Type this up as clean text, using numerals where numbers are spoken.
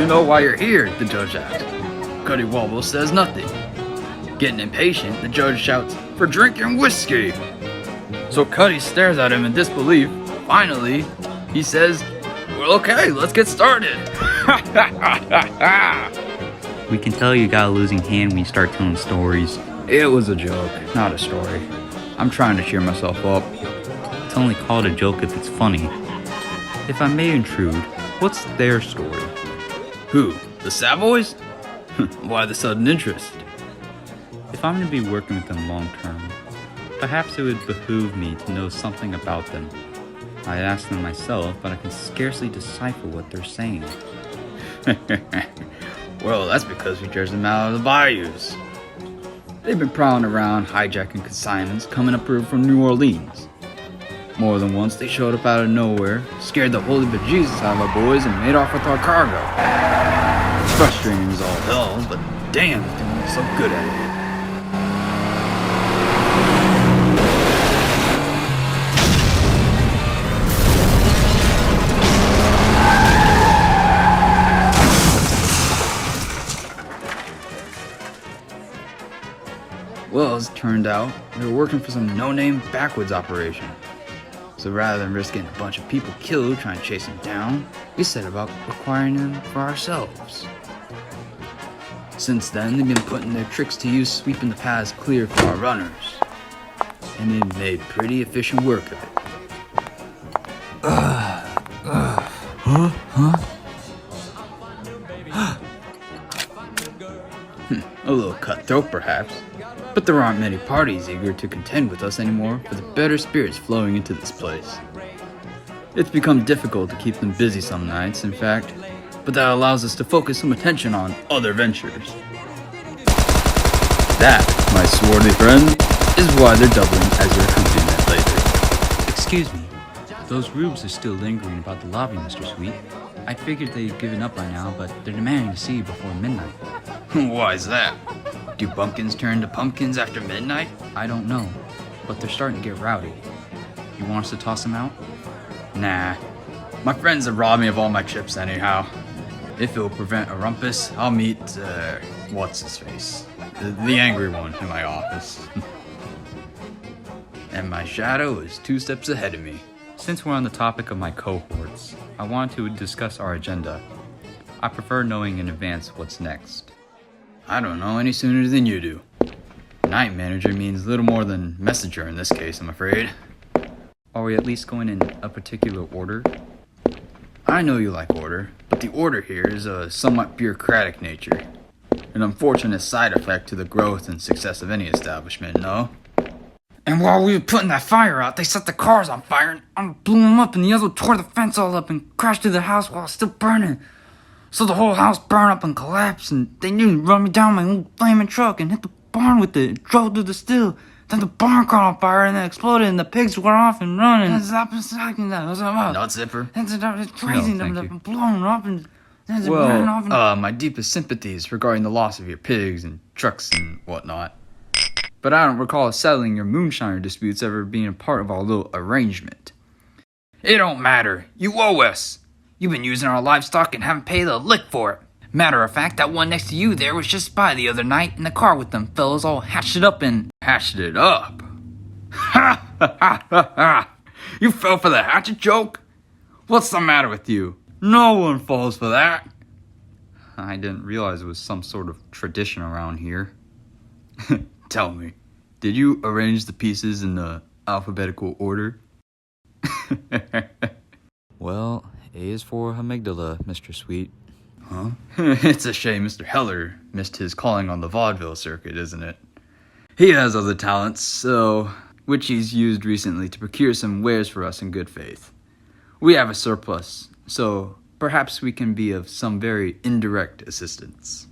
to know why you're here, the judge asks. Cuddy Wobble says nothing. Getting impatient, the judge shouts, for drinking whiskey. So Cuddy stares at him in disbelief. Finally, he says, well, okay, let's get started. We can tell you got a losing hand when you start telling stories. It was a joke, not a story. I'm trying to cheer myself up. It's only called a joke if it's funny. If I may intrude, what's their story? Who? The Savoys? Why the sudden interest? If I'm to be working with them long term, perhaps it would behoove me to know something about them. I ask them myself, but I can scarcely decipher what they're saying. Well, that's because we chased them out of the bayous. They've been prowling around, hijacking consignments coming up from New Orleans. More than once, they showed up out of nowhere, scared the holy bejesus out of our boys, and made off with our cargo. Frustrating as all hell, but damn, they're doing so good at it. Well, as it turned out, we were working for some no-name backwoods operation. So rather than risking a bunch of people killed trying to chase them down, we set about acquiring them for ourselves. Since then, they've been putting their tricks to use, sweeping the paths clear for our runners. And they've made pretty efficient work of it. A little cutthroat, perhaps. But there aren't many parties eager to contend with us anymore for the better spirits flowing into this place. It's become difficult to keep them busy some nights, in fact, but that allows us to focus some attention on other ventures. That, my swarthy friend, is why they're doubling as your accompaniment later. Excuse me, those rubes are still lingering about the lobby, Mr. Sweet. I figured they'd given up by now, but they're demanding to see you before midnight. Why's that? Do bumpkins turn to pumpkins after midnight? I don't know, but they're starting to get rowdy. You want us to toss them out? Nah. My friends have robbed me of all my chips anyhow. If it'll prevent a rumpus, I'll meet, what's-his-face? The angry one in my office. And my shadow is 2 steps ahead of me. Since we're on the topic of my cohorts, I want to discuss our agenda. I prefer knowing in advance what's next. I don't know any sooner than you do. Night manager means little more than messenger in this case, I'm afraid. Are we at least going in a particular order? I know you like order, but the order here is a somewhat bureaucratic nature. An unfortunate side effect to the growth and success of any establishment, no? And while we were putting that fire out, they set the cars on fire and I blew them up, and the other tore the fence all up and crashed through the house while it's still burning. So the whole house burned up and collapsed, and they nearly run me down my old flaming truck and hit the barn with it, drove through the still. Then the barn caught on fire and then exploded, and the pigs were off and running. Not zipper. It's crazy. No, They're thank blowing up and burning off. And... my deepest sympathies regarding the loss of your pigs and trucks and whatnot. But I don't recall settling your moonshiner disputes ever being a part of our little arrangement. It don't matter. You owe us. You've been using our livestock and haven't paid a lick for it. Matter of fact, that one next to you there was just by the other night in the car with them fellas all hatched it up and... Hatched it up? Ha ha ha ha ha! You fell for the hatchet joke? What's the matter with you? No one falls for that. I didn't realize it was some sort of tradition around here. Tell me, did you arrange the pieces in the alphabetical order? Well, A is for amygdala, Mr. Sweet. Huh? It's a shame Mr. Heller missed his calling on the vaudeville circuit, isn't it? He has other talents, which he's used recently to procure some wares for us in good faith. We have a surplus, so perhaps we can be of some very indirect assistance.